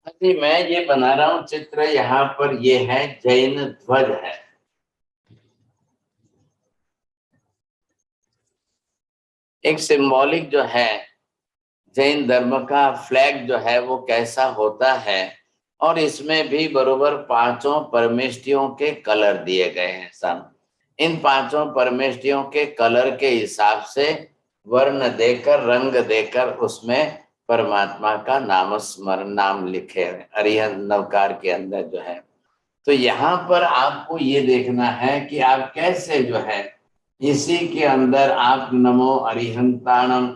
जी मैं ये बना रहा हूँ चित्र। यहाँ पर ये है जैन ध्वज है। एक सिंबॉलिक जो है जैन धर्म का फ्लैग जो है वो कैसा होता है। और इसमें भी बरोबर पांचों परमेष्टियों के कलर दिए गए हैं सन। इन पांचों परमेष्टियों के कलर के हिसाब से वर्ण देकर रंग देकर उसमें परमात्मा का नाम स्मरण नाम लिखे अरिहंत नवकार के अंदर जो है। तो यहाँ पर आपको ये देखना है कि आप कैसे जो है इसी के अंदर आप नमो अरिहंताणम।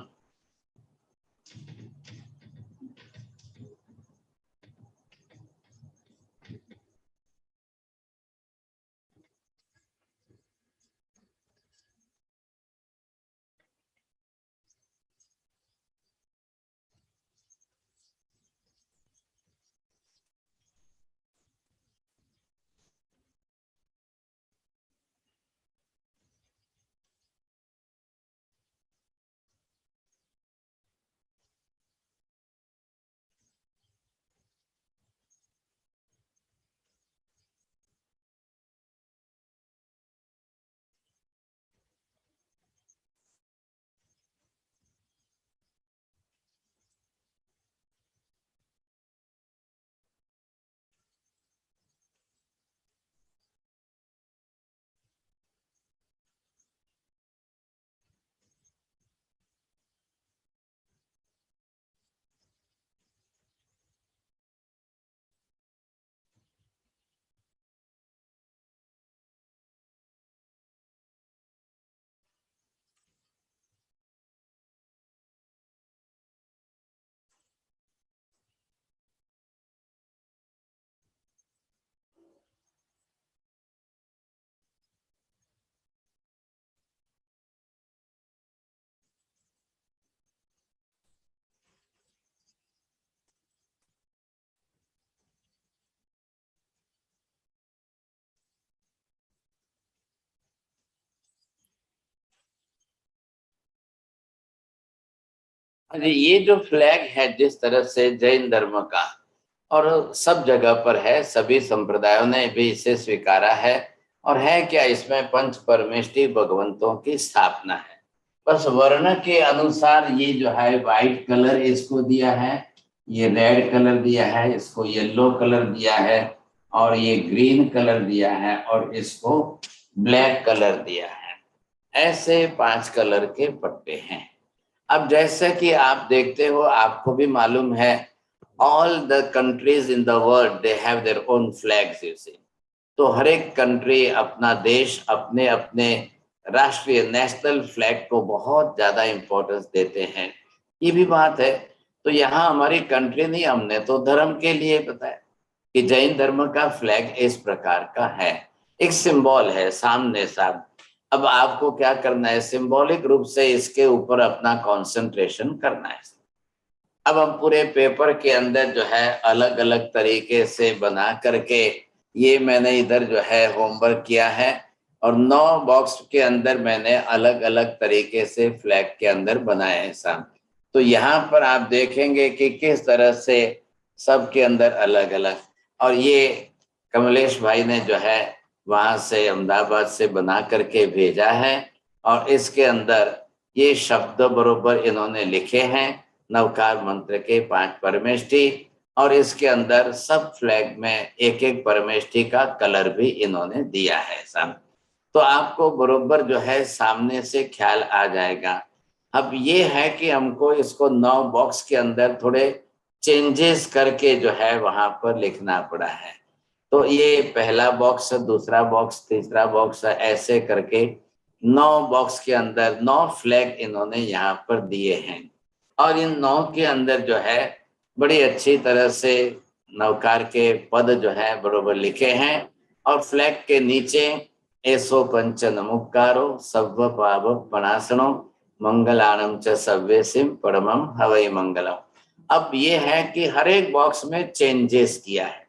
अरे ये जो फ्लैग है जिस तरह से जैन धर्म का और सब जगह पर है, सभी संप्रदायों ने भी इसे स्वीकारा है। और है क्या, इसमें पंच परमेष्टि भगवंतों की स्थापना है। बस वर्ण के अनुसार ये जो है वाइट कलर इसको दिया है, ये रेड कलर दिया है, इसको येलो कलर दिया है, और ये ग्रीन कलर दिया है, और इसको ब्लैक कलर दिया है। ऐसे पांच कलर के पट्टे हैं। अब जैसे कि आप देखते हो, आपको भी मालूम है, all the countries in the world they have their own flags you see. तो हर एक कंट्री अपना देश अपने अपने राष्ट्रीय नेशनल फ्लैग को बहुत ज्यादा इंपॉर्टेंस देते हैं। ये भी बात है। तो यहाँ हमारी कंट्री नहीं, हमने तो धर्म के लिए बताया कि जैन धर्म का फ्लैग इस प्रकार का है। एक सिंबल है सामने साथ। अब आपको क्या करना है, सिंबॉलिक रूप से इसके ऊपर अपना कंसंट्रेशन करना है। अब हम पूरे पेपर के अंदर जो है अलग अलग तरीके से बना करके, ये मैंने इधर जो है होमवर्क किया है। और 9 बॉक्स के अंदर मैंने अलग अलग तरीके से फ्लैग के अंदर बनाए हैं साहब। तो यहाँ पर आप देखेंगे कि किस तरह से सबके अंदर अलग अलग। और ये कमलेश भाई ने जो है वहां से अहमदाबाद से बना करके भेजा है। और इसके अंदर ये शब्द बरोबर इन्होंने लिखे हैं, नवकार मंत्र के 5 परमेष्टि। और इसके अंदर सब फ्लैग में एक एक परमेष्टि का कलर भी इन्होंने दिया है साहब। तो आपको बरोबर जो है सामने से ख्याल आ जाएगा। अब ये है कि हमको इसको 9 बॉक्स के अंदर थोड़े चेंजेस करके जो है वहां पर लिखना पड़ा है। तो ये पहला बॉक्स, दूसरा बॉक्स, तीसरा बॉक्स, ऐसे करके 9 बॉक्स के अंदर 9 फ्लैग इन्होंने यहाँ पर दिए हैं। और इन 9 के अंदर जो है बड़ी अच्छी तरह से नवकार के पद जो है बरोबर लिखे हैं। और फ्लैग के नीचे एसो पंच नमुकारो सव्व पाव पनासनो मंगलानम च सव्यसिम परमम हवै मंगलम। अब ये है कि हर एक बॉक्स में चेंजेस किया है।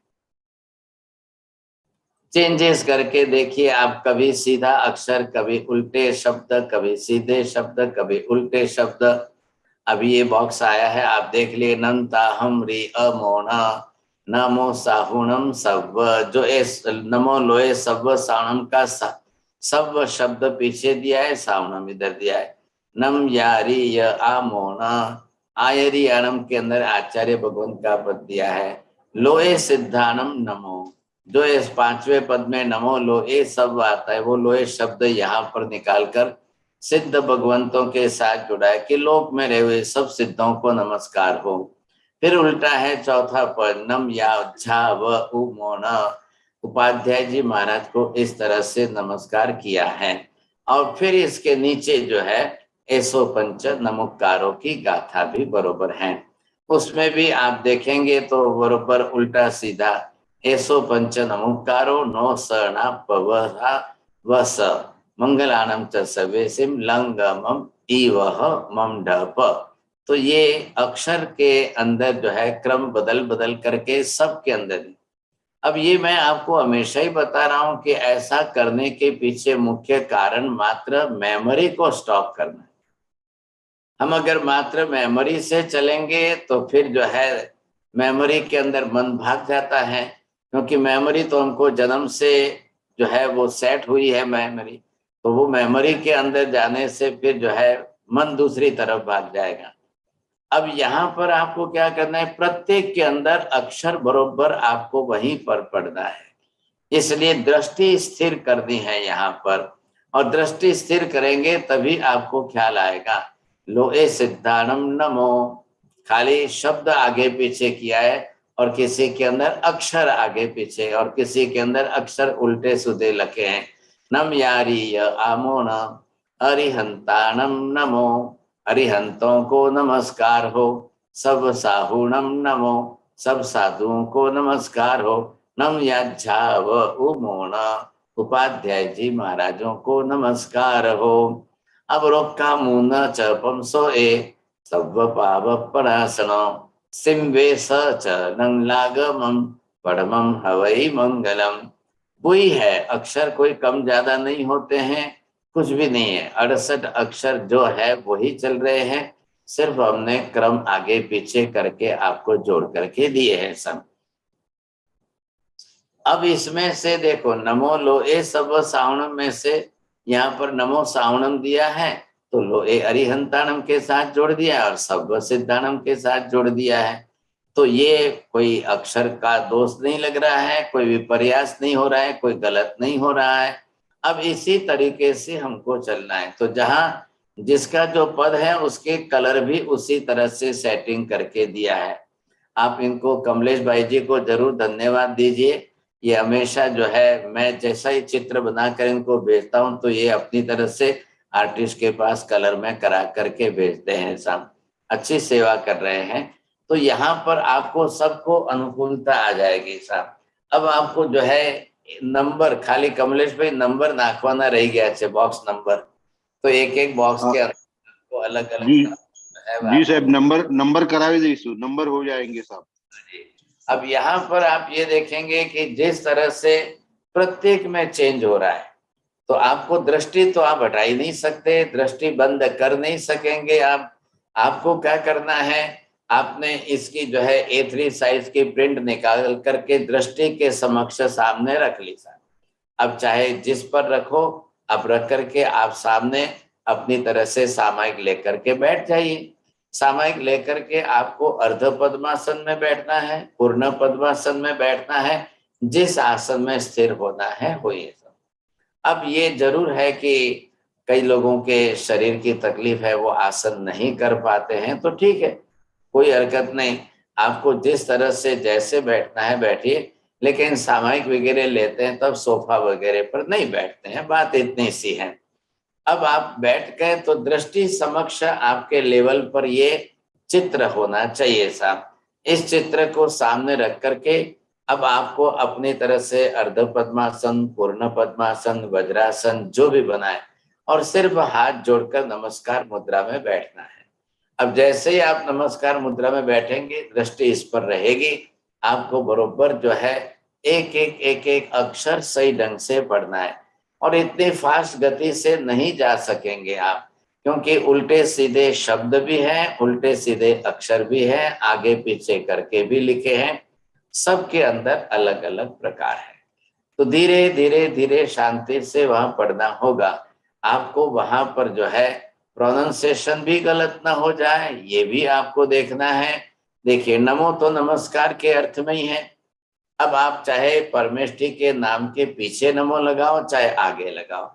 चेंजेस करके देखिए आप, कभी सीधा अक्षर, कभी उल्टे शब्द, कभी सीधे शब्द, कभी उल्टे शब्द। अभी ये बॉक्स आया है, आप देख लिए नंता हम री अमोना। नमो साहुणम सव्व, जो इस नमो लोए सव्व साहुणम का सव्व शब्द पीछे दिया है, साहुणम इधर दिया है। नम यारी य आमोना, आयरी अणम के अंदर आचार्य भगवंत का पद दिया है। लोए सिद्धानम नमो, जो इस पांचवें पद में नमो लोए शब्द आता है, वो लोए शब्द यहाँ पर निकालकर सिद्ध भगवंतों के साथ जुड़ा है कि लोक में रहे हुए सब सिद्धों को नमस्कार हो। फिर उल्टा है चौथा पद, नम या झा व उमोन, उपाध्याय जी महाराज को इस तरह से नमस्कार किया है। और फिर इसके नीचे जो है ऐसो पंच नमस्कारों की गाथा भी बरोबर है। उसमें भी आप देखेंगे तो बरोबर उल्टा सीधा, ऐसो पंच नमस्कारो नो सना पवहा वस मंगलानम च सवेसिम लंगमम इवह मम ढप। तो ये अक्षर के अंदर जो है क्रम बदल बदल करके सबके अंदर। अब ये मैं आपको हमेशा ही बता रहा हूं कि ऐसा करने के पीछे मुख्य कारण मात्र मेमोरी को स्टॉप करना है। हम अगर मात्र मेमोरी से चलेंगे तो फिर जो है मेमोरी के अंदर मन भाग जाता है, क्योंकि मेमोरी तो हमको जन्म से जो है वो सेट हुई है मेमोरी, तो वो मेमोरी के अंदर जाने से फिर जो है मन दूसरी तरफ भाग जाएगा। अब यहाँ पर आपको क्या करना है, प्रत्येक के अंदर अक्षर बरोबर आपको वहीं पर पढ़ना है। इसलिए दृष्टि स्थिर करनी है यहाँ पर, और दृष्टि स्थिर करेंगे तभी आपको ख्याल आएगा। लोए सिद्धानम नमो, खाली शब्द आगे पीछे किया है, और किसी के अंदर अक्षर आगे पीछे, और किसी के अंदर अक्षर उल्टे सीधे लिखे हैं। नम यारी आमो न अरिहंतानम नमो, अरिहंतों को नमस्कार हो। सब साहुणम नमो, सब साधुओं को नमस्कार हो। नम याज्झा व उमोण, उपाध्याय जी महाराजों को नमस्कार हो। अब रोक्का मुन च पंसो ए सव्व पाव परासनो, सिंवे स च नंगलागमम पड़मम हवई मंगलम। वही है, अक्षर कोई कम ज्यादा नहीं होते हैं, कुछ भी नहीं है। 68 अक्षर जो है वही चल रहे हैं, सिर्फ हमने क्रम आगे पीछे करके आपको जोड़ करके दिए हैं सब। अब इसमें से देखो नमो लोए सब सावणम में से यहाँ पर नमो सावणम दिया है, तो लोए अरिहंतानम के साथ जोड़ दिया और सब सिद्धानम के साथ जोड़ दिया है। तो ये कोई अक्षर का दोष नहीं लग रहा है, कोई विपर्यास नहीं हो रहा है, कोई गलत नहीं हो रहा है। अब इसी तरीके से हमको चलना है। तो जहाँ जिसका जो पद है उसके कलर भी उसी तरह से सेटिंग करके दिया है। आप इनको कमलेश भाई जी को जरूर धन्यवाद दीजिए। ये हमेशा जो है मैं जैसा ही चित्र बनाकर इनको भेजता हूँ तो ये अपनी तरफ से आर्टिस्ट के पास कलर में करा करके भेजते हैं साहब, अच्छी सेवा कर रहे हैं। तो यहाँ पर आपको सबको अनुकूलता आ जाएगी साहब। अब आपको जो है नंबर, खाली कमलेश भाई नंबर नाखवाना रह गया है, बॉक्स नंबर, तो एक एक बॉक्स के अंदर अलग अलग जी जी साहब, नंबर नंबर करावे दीसु, नंबर हो जाएंगे साहब। अब यहाँ पर आप ये देखेंगे कि जिस तरह से प्रत्येक में चेंज हो रहा है, तो आपको दृष्टि तो आप हटा ही नहीं सकते, दृष्टि बंद कर नहीं सकेंगे आप। आपको क्या करना है, आपने इसकी जो है A3 साइज की प्रिंट निकाल करके दृष्टि के समक्ष सामने रख ली सर। अब चाहे जिस पर रखो, अब रख करके आप सामने अपनी तरह से सामायिक लेकर के बैठ जाइए। सामायिक लेकर के आपको अर्ध पद्मासन में बैठना है, पूर्ण पद्मासन में बैठना है, जिस आसन में स्थिर होना है होइए। अब ये जरूर है कि कई लोगों के शरीर की तकलीफ है, वो आसन नहीं कर पाते हैं, तो ठीक है, कोई हरकत नहीं। आपको जिस तरह से जैसे बैठना है बैठिए, लेकिन सामायिक वगैरह लेते हैं तब सोफा वगैरह पर नहीं बैठते हैं, बात इतनी सी है। अब आप बैठ गए तो दृष्टि समक्ष आपके लेवल पर ये चित्र होना चाहिए साहब। इस चित्र को सामने रख करके अब आपको अपनी तरह से अर्ध पद्मासन, पूर्ण पद्मासन, वज्रासन जो भी बनाए, और सिर्फ हाथ जोड़कर नमस्कार मुद्रा में बैठना है। अब जैसे ही आप नमस्कार मुद्रा में बैठेंगे दृष्टि इस पर रहेगी, आपको बरोबर जो है एक एक अक्षर सही ढंग से पढ़ना है। और इतनी फास्ट गति से नहीं जा सकेंगे आप, क्योंकि उल्टे सीधे शब्द भी हैं, उल्टे सीधे अक्षर भी हैं, आगे पीछे करके भी लिखे हैं। सबके अंदर अलग अलग प्रकार है। तो धीरे धीरे धीरे शांति से वहां पढ़ना होगा आपको। वहां पर जो है प्रोनाउंसिएशन भी गलत ना हो जाए, ये भी आपको देखना है। देखिए, नमो तो नमस्कार के अर्थ में ही है। अब आप चाहे परमेष्ठी के नाम के पीछे नमो लगाओ, चाहे आगे लगाओ।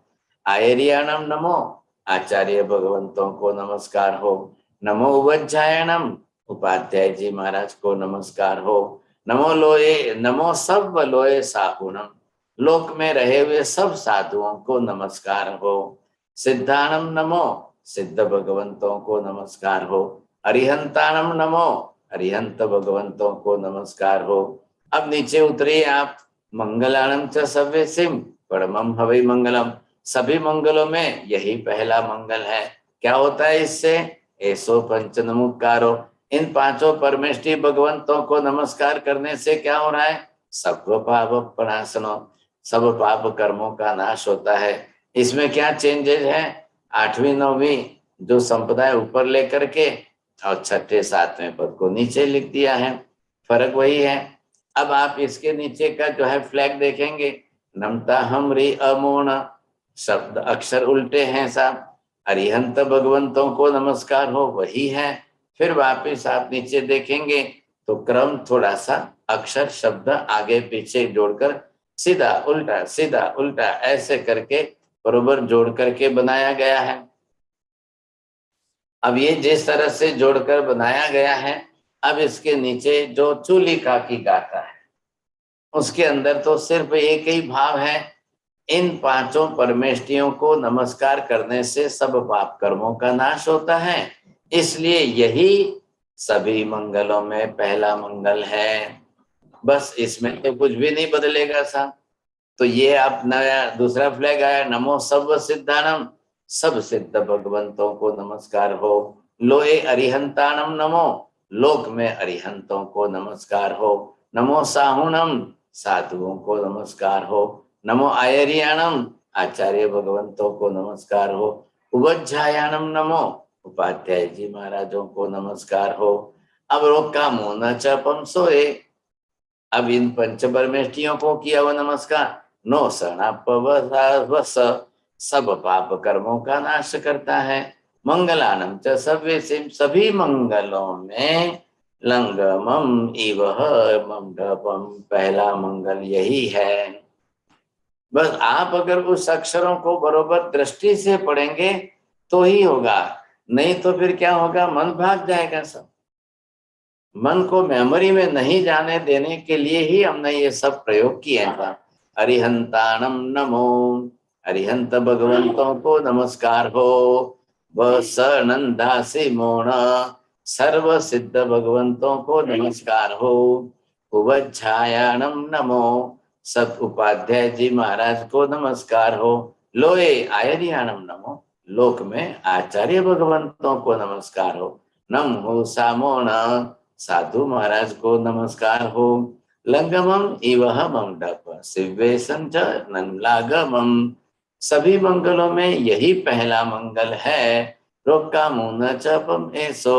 आयरियाणम नमो, आचार्य भगवंतों को नमस्कार हो। नमो उवज्जायणम, उपाध्याय जी महाराज को नमस्कार हो। नमो लोए, नमो सब लोए साहुणम, लोक में रहे हुए सब साधुओं को नमस्कार हो। सिद्धाणम नमो, सिद्ध भगवंतों को नमस्कार हो। अरिहंताणम नमो, अरिहंत भगवंतों को नमस्कार हो। अब नीचे उतरिए आप। मंगलाणम च सव्यसिम परमम हवै मंगलम, सभी मंगलों में यही पहला मंगल है। क्या होता है इससे? ऐसो पंच नमस्कारो, इन पांचों परमेष्ठी भगवंतों को नमस्कार करने से क्या हो रहा है? सर्व पाप प्रणाशनो, सब पाप कर्मों का नाश होता है। इसमें क्या चेंजेस है? 8वीं 9वीं जो संप्रदाय ऊपर लेकर के और 6ठे 7वें पद को नीचे लिख दिया है, फर्क वही है। अब आप इसके नीचे का जो है फ्लैग देखेंगे, नमता हम री अमोण, शब्द अक्षर उल्टे हैं साहब। अरिहंत भगवंतों को नमस्कार हो, वही है। फिर वापिस आप नीचे देखेंगे तो क्रम थोड़ा सा अक्षर शब्द आगे पीछे जोड़कर सीधा उल्टा ऐसे करके बरोबर जोड़ करके बनाया गया है। अब ये जिस तरह से जोड़कर बनाया गया है, अब इसके नीचे जो चूलिका की गाथा है उसके अंदर तो सिर्फ एक ही भाव है, इन पांचों परमेष्टियों को नमस्कार करने से सब पाप कर्मों का नाश होता है, इसलिए यही सभी मंगलों में पहला मंगल है। बस इसमें तो कुछ भी नहीं बदलेगा साहब। तो ये आप नया दूसरा फ्लैग आया, नमो सर्व सिद्धानम, सब सिद्ध भगवंतों को नमस्कार हो। लोए अरिहंताणम नमो, लोक में अरिहंतों को नमस्कार हो। नमो साहुणम, साधुओं को नमस्कार हो। नमो आयरियाणम, आचार्य भगवंतों को नमस्कार हो। उवज्जायाणम नमो, उपाध्याय जी महाराजों को नमस्कार हो। अब रोका मुन चपम सोए, अब इन पंच परमेष्टियों को किया हुआ नमस्कार। नो सणापवस, सब पाप कर्मों का नाश करता है। मंगलानम च सव्यसिम, सभी मंगलों में लंगमम इवह मंडपम, पहला मंगल यही है। बस आप अगर उस अक्षरों को बरोबर दृष्टि से पढ़ेंगे तो ही होगा, नहीं तो फिर क्या होगा? मन भाग जाएगा सब। मन को मेमोरी में नहीं जाने देने के लिए ही हमने ये सब प्रयोग किए हैं। अरिहंताणम नमो, अरिहंत भगवंतों को नमस्कार हो। व सनंदासी मोण, सर्व सिद्ध भगवंतों को नमस्कार हो। उवज्जायाणम नमो, सत उपाध्याय जी महाराज को नमस्कार हो। लोए आयरियाणम नमो, लोक में आचार्य भगवंतों को नमस्कार हो। नमो सामोण, साधु महाराज को नमस्कार हो। लंगमम इवह मंडप शिवेशं च नंलागमम, सभी मंगलों में यही पहला मंगल है। रोका मुन चपम ऐसो,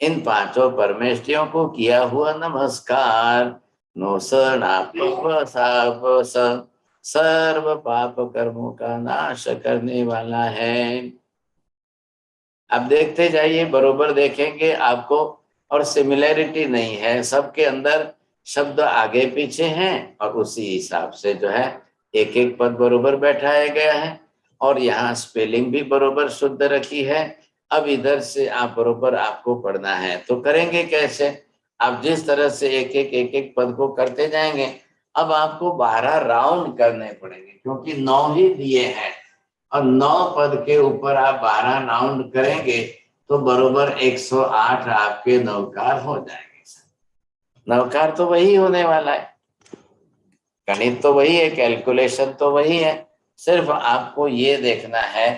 इन पांचों परमेष्टियों को किया हुआ नमस्कार। नो सनापवस, सर्व पाप कर्मों का नाश करने वाला है। अब देखते जाइए, बरोबर देखेंगे आपको। और सिमिलैरिटी नहीं है, सबके अंदर शब्द आगे पीछे हैं और उसी हिसाब से जो है एक एक पद बरोबर बैठाया गया है और यहाँ स्पेलिंग भी बरोबर शुद्ध रखी है। अब इधर से आप बरोबर आपको पढ़ना है, तो करेंगे कैसे? आप जिस तरह से एक एक पद को करते जाएंगे, अब आपको 12 राउंड करने पड़ेंगे क्योंकि 9 ही दिए हैं और 9 पद के ऊपर आप 12 राउंड करेंगे तो बरोबर 108 आपके नवकार हो जाएंगे। नवकार तो वही होने वाला है, गणित तो वही है, कैलकुलेशन तो वही है। सिर्फ आपको ये देखना है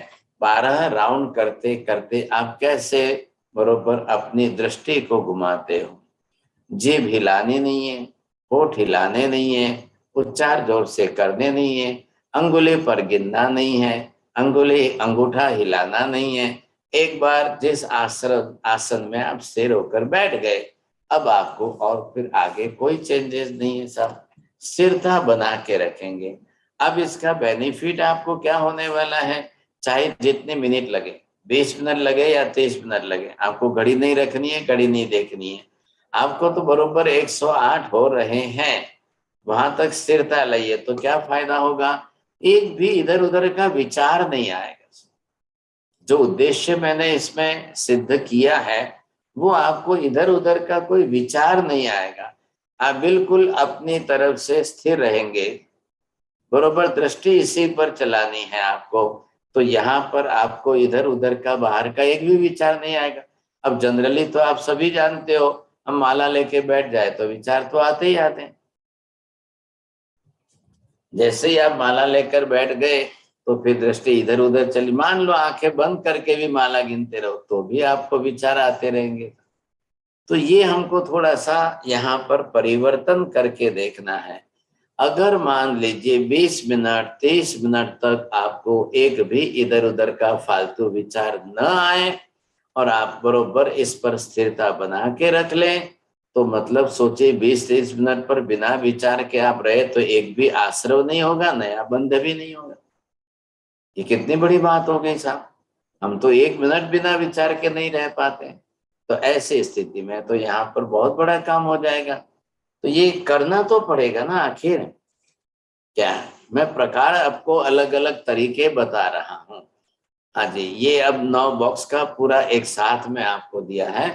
12 राउंड करते करते आप कैसे बरोबर अपनी दृष्टि को घुमाते हो। जीभ हिलानी नहीं है, होठ हिलाने नहीं है, उच्चार जोर से करने नहीं है, अंगुली पर गिनना नहीं है, अंगूठा हिलाना नहीं है। एक बार जिस आसन में आप स्थिर होकर बैठ गए, अब आपको और फिर आगे कोई चेंजेस नहीं है साहब, स्थिरता बना के रखेंगे। अब इसका बेनिफिट आपको क्या होने वाला है, चाहे जितने मिनट लगे, 20 मिनट लगे या 30 मिनट लगे, आपको घड़ी नहीं रखनी है, घड़ी नहीं देखनी है, आपको तो बरोबर 108 हो रहे हैं, वहां तक स्थिरता लाइए तो क्या फायदा होगा, एक भी इधर उधर का विचार नहीं आएगा। जो उद्देश्य मैंने इसमें सिद्ध किया है वो आपको इधर उधर का कोई विचार नहीं आएगा, आप बिल्कुल अपनी तरफ से स्थिर रहेंगे, बरोबर दृष्टि इसी पर चलानी है आपको, तो यहाँ पर आपको इधर उधर का बाहर का एक भी विचार नहीं आएगा। अब जनरली तो आप सभी जानते हो, हम माला लेके बैठ जाए तो विचार तो आते ही आते हैं, जैसे ही आप माला लेकर बैठ गए तो फिर दृष्टि इधर उधर चली, मान लो आंखें बंद करके भी माला गिनते रहो तो भी आपको विचार आते रहेंगे। तो ये हमको थोड़ा सा यहाँ पर परिवर्तन करके देखना है। अगर मान लीजिए 20 मिनट 30 मिनट तक आपको एक भी इधर उधर का फालतू विचार न आए और आप बरोबर इस पर स्थिरता बना के रख लें, तो मतलब सोचिए 20-30 मिनट पर बिना विचार के आप रहे तो एक भी आश्रव नहीं होगा, नया बंध भी नहीं होगा। ये कितनी बड़ी बात हो गई साहब, हम तो 1 मिनट बिना विचार के नहीं रह पाते। तो ऐसी स्थिति में तो यहाँ पर बहुत बड़ा काम हो जाएगा, तो ये करना तो पड़ेगा ना आखिर, क्या है मैं प्रकार आपको अलग अलग तरीके बता रहा हूँ। हाँ जी, ये अब 9 बॉक्स का पूरा एक साथ में आपको दिया है,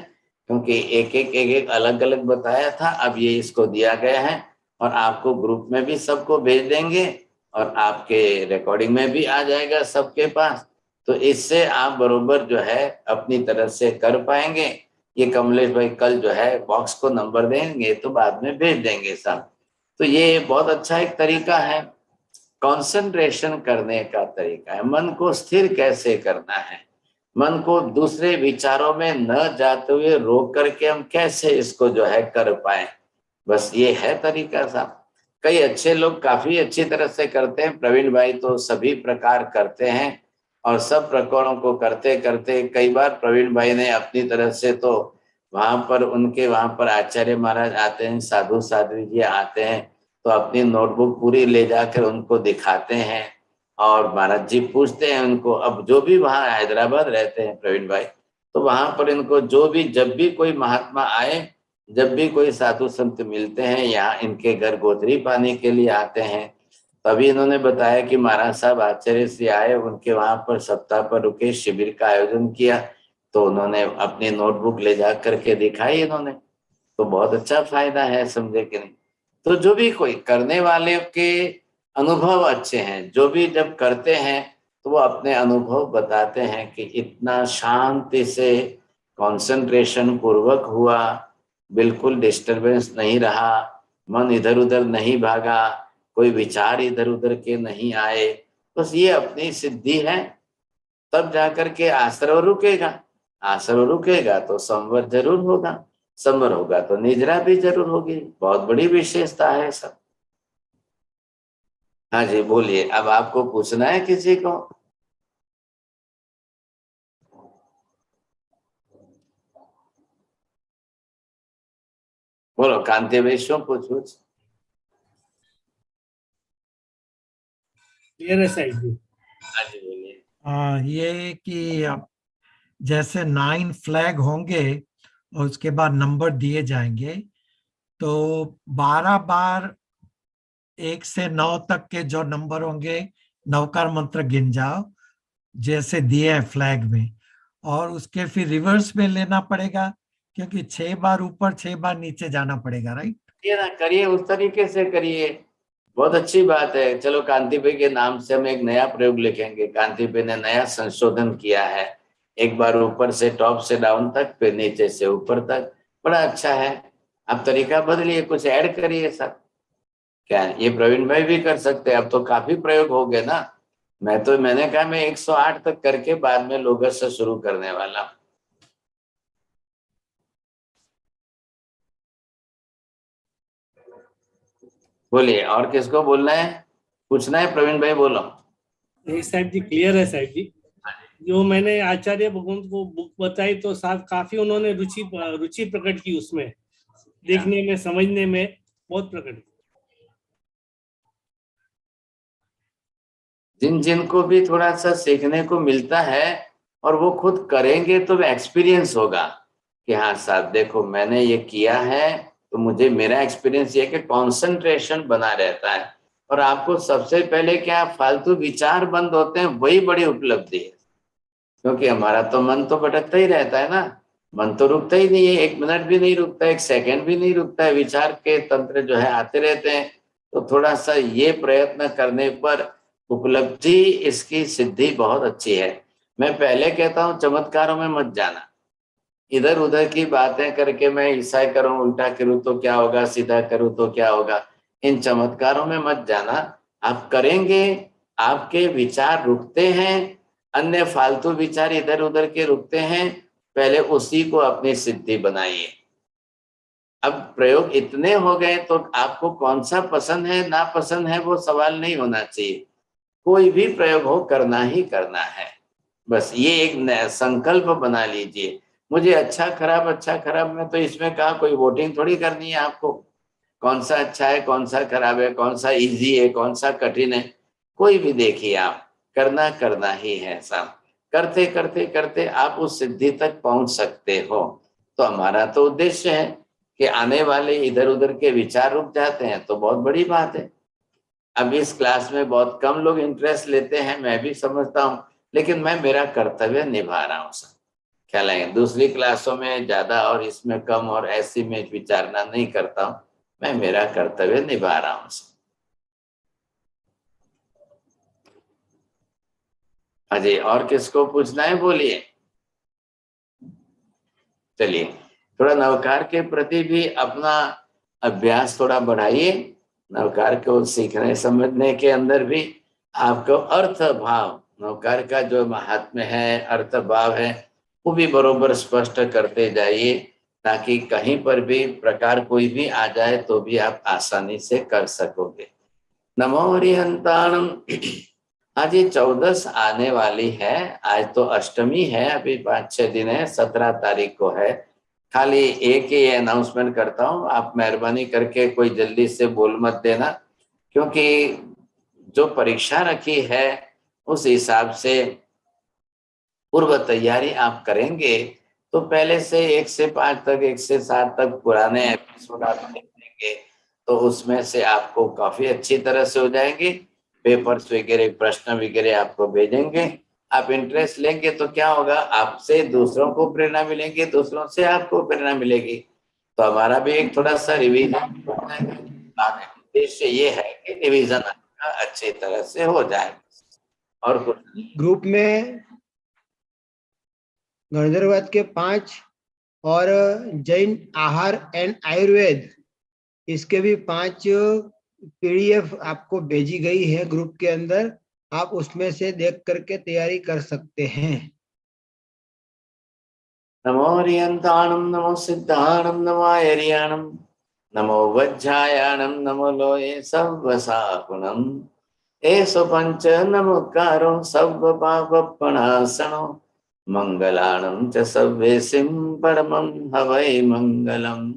क्योंकि एक एक अलग अलग बताया था, अब ये इसको दिया गया है और आपको ग्रुप में भी सबको भेज देंगे और आपके रिकॉर्डिंग में भी आ जाएगा सबके पास, तो इससे आप बरोबर जो है अपनी तरफ से कर पाएंगे। ये कमलेश भाई कल जो है बॉक्स को नंबर देंगे तो बाद में भेज देंगे सब। तो ये बहुत अच्छा एक तरीका है, कंसंट्रेशन करने का तरीका है, मन को स्थिर कैसे करना है, मन को दूसरे विचारों में न जाते हुए रोक करके हम कैसे इसको जो है कर पाए, बस ये है तरीका साहब। कई अच्छे लोग काफी अच्छी तरह से करते हैं, प्रवीण भाई तो सभी प्रकार करते हैं और सब प्रकारों को करते करते कई बार प्रवीण भाई ने अपनी तरफ से तो वहां पर उनके वहां पर आचार्य महाराज आते हैं, साधु साध्वी जी आते हैं, तो अपनी नोटबुक पूरी ले जाकर उनको दिखाते हैं और महाराज जी पूछते हैं उनको, अब जो भी वहाँ हैदराबाद रहते हैं प्रवीण भाई, तो वहां पर इनको जो भी जब भी कोई महात्मा आए, जब भी कोई साधु संत मिलते हैं यहाँ इनके घर गोदरी पाने के लिए आते हैं, तभी इन्होंने बताया कि महाराज साहब आचार्य से आए, उनके वहां पर सप्ताह पर रुके, शिविर का आयोजन किया, तो उन्होंने अपनी नोटबुक ले जा करके दिखाई इन्होंने, तो बहुत अच्छा फायदा है, समझे कि नहीं। तो जो भी कोई करने वाले के अनुभव अच्छे हैं, जो भी जब करते हैं तो वो अपने अनुभव बताते हैं कि इतना शांति से कंसंट्रेशन पूर्वक हुआ, बिल्कुल डिस्टरबेंस नहीं रहा, मन इधर उधर नहीं भागा, कोई विचार इधर उधर के नहीं आए, बस ये अपनी सिद्धि है। तब जाकर के आश्रव रुकेगा, आश्रव रुकेगा तो संवर जरूर होगा, संवर होगा तो निद्रा भी जरूर होगी, बहुत बड़ी विशेषता है सब। हाँ जी बोलिए, अब आपको पूछना है किसी को? बोलो कांति भाई, शो पूछो। क्लियर है साहिब जी? हाँ जी बोलिए। ये कि जैसे 9 फ्लैग होंगे और उसके बाद नंबर दिए जाएंगे, तो 12 बार 1 से 9 तक के जो नंबर होंगे नवकार मंत्र गिन जाओ जैसे दिए हैं फ्लैग में, और उसके फिर रिवर्स में लेना पड़ेगा क्योंकि 6 बार ऊपर 6 बार नीचे जाना पड़ेगा, राइट? ये ना करिए, उस तरीके से करिए, बहुत अच्छी बात है। चलो कांति भाई के नाम से हम एक नया प्रयोग लिखेंगे, कांति भाई ने नया संशोधन किया है, एक बार ऊपर से टॉप से डाउन तक, फिर नीचे से ऊपर तक, बड़ा अच्छा है। आप तरीका बदलिए, कुछ ऐड करिए सर। क्या ये प्रवीण भाई भी कर सकते हैं, अब तो काफी प्रयोग हो गए ना। मैंने कहा मैं 108 तक करके बाद में लोगों से शुरू करने वाला। बोलिए, और किसको बोलना है, पूछना है? प्रवीण भाई बोलो। नहीं साहब जी, क्लियर है साहब जी। जो मैंने आचार्य भगवंत को बुक बताई तो साहब काफी उन्होंने रुचि प्रकट की उसमें, देखने में, समझने में बहुत प्रकट है। जिनको भी थोड़ा सा सीखने को मिलता है और वो खुद करेंगे तो एक्सपीरियंस होगा कि हाँ साहब देखो मैंने ये किया है, तो मुझे मेरा एक्सपीरियंस ये कि कंसंट्रेशन बना रहता है। और आपको सबसे पहले क्या फालतू विचार बंद होते हैं, वही बड़ी उपलब्धि है। क्योंकि हमारा तो मन तो भटकता ही रहता है ना, मन तो रुकता ही नहीं है, 1 मिनट भी नहीं रुकता, 1 सेकंड भी नहीं रुकता है, विचार के तंत्र जो है आते रहते हैं। तो थोड़ा सा ये प्रयत्न करने पर उपलब्धि इसकी सिद्धि बहुत अच्छी है। मैं पहले कहता हूँ चमत्कारों में मत जाना, इधर उधर की बातें करके मैं ऐसा करूं, उल्टा करूं तो क्या होगा, सीधा करूं तो क्या होगा, इन चमत्कारों में मत जाना। आप करेंगे, आपके विचार रुकते हैं, अन्य फालतू विचार इधर उधर के रुकते हैं, पहले उसी को अपनी सिद्धि बनाइए। अब प्रयोग इतने हो गए तो आपको कौन सा पसंद है ना पसंद है वो सवाल नहीं होना चाहिए, कोई भी प्रयोग हो करना ही करना है। बस ये एक संकल्प बना लीजिए। मुझे अच्छा खराब में तो इसमें कहा कोई वोटिंग थोड़ी करनी है आपको, कौन सा अच्छा है कौन सा खराब है, कौन सा इजी है कौन सा कठिन है, कोई भी देखिए आप करना ही है सब। करते करते करते आप उस सिद्धि तक पहुंच सकते हो। तो हमारा तो उद्देश्य है कि आने वाले इधर उधर के विचार रुक जाते हैं तो बहुत बड़ी बात है। अब इस क्लास में बहुत कम लोग इंटरेस्ट लेते हैं, मैं भी समझता हूँ, लेकिन मैं मेरा कर्तव्य निभा रहा हूँ सर। ख्याल है दूसरी क्लासों में ज्यादा और इसमें कम और ऐसी में विचारना नहीं करता हूँ, मैं मेरा कर्तव्य निभा रहा हूँ सर। अजय और किसको पूछना है बोलिए। चलिए थोड़ा नवकार के प्रति भी अपना अभ्यास थोड़ा बढ़ाइए। नवकार को सीखने समझने के अंदर भी आपको अर्थ भाव, नवकार का जो महात्म्य है, अर्थ भाव है, वो भी बरोबर स्पष्ट करते जाइए, ताकि कहीं पर भी प्रकार कोई भी आ जाए तो भी आप आसानी से कर सकोगे। नमो हरिहंताणम। आज ये 14 आने वाली है, आज तो अष्टमी है, अभी 5-6 दिन है, 17 तारीख को है। खाली एक ही अनाउंसमेंट करता हूँ, आप मेहरबानी करके कोई जल्दी से बोल मत देना, क्योंकि जो परीक्षा रखी है उस हिसाब से पूर्व तैयारी आप करेंगे तो पहले से 1 से 5 तक, 1 से 7 तक पुराने एपिसोड आप देख लेंगे तो उसमें से आपको काफी अच्छी तरह से हो जाएंगे। पेपर्स वगैरह प्रश्न वगैरह आपको भेजेंगे, आप इंटरेस्ट लेंगे तो क्या होगा, आपसे दूसरों को प्रेरणा मिलेगी, दूसरों से आपको प्रेरणा मिलेगी, तो हमारा भी एक थोड़ा सा रिवीजन उद्देश्य ये है कि रिवीजन आपका अच्छी तरह से हो जाए। और कुछ ग्रुप में गणधरवाद के 5 और जैन आहार एंड आयुर्वेद इसके भी 5 पीडीएफ आपको भेजी गई है ग्रुप के अंदर, आप उसमें से देख करके तैयारी कर सकते हैं। नमो हरिहंताणम, नमो सिद्धाणम, नमो आयर्याणम, नमो वज्रायाणम, नमो लोये सव्वसाहुणम, एषो पंच नमोकारो सव्व पापप्रणाशनो, मंगलाणं च सव्वेसिं परमं हवै मंगलम्।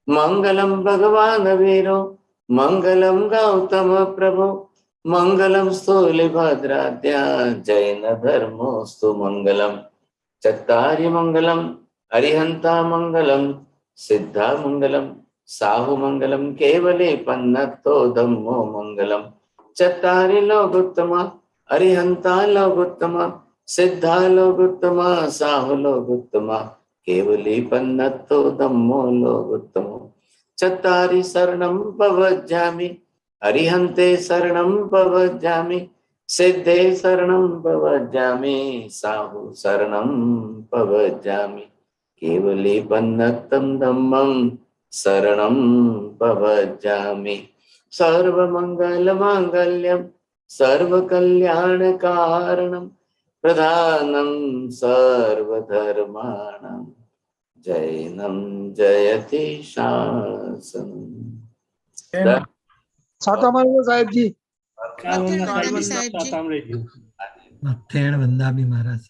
मंगलम भगवान वीरो, मंगलम गौतम प्रभो, मंगलम स्थूलिभद्राद्या जैन धर्मोस्तु मंगलम। चत्तारि मंगलम, अरिहंता मंगलम, सिद्धा मंगलम, साहु मंगलम, केवले पन्नतो धम्मो मंगलम। चत्तारि लोकोत्तमा, अरिहंता लोकोत्तमा, सिद्धा लोकोत्तमा, साहु लोकोत्तमा, केवली पन्नतो धम्मो लोकोत्तमो। चत्तारि शरणं प्रवज्जामि, अरिहन्ते शरणं प्रवज्जामि, सिद्धे शरणं प्रवज्जामि, साहु शरणं प्रवज्जामि, केवली पन्नतं धम्मं शरणं प्रवज्जामि। सर्वमंगलमांगल्यं सर्वकल्याणकारणं प्रधानं सर्वधर्माणां जैनं जयति शासनम्। सातामार साहेब जी सातामरे जी। थेड़ वंदा भी महाराज।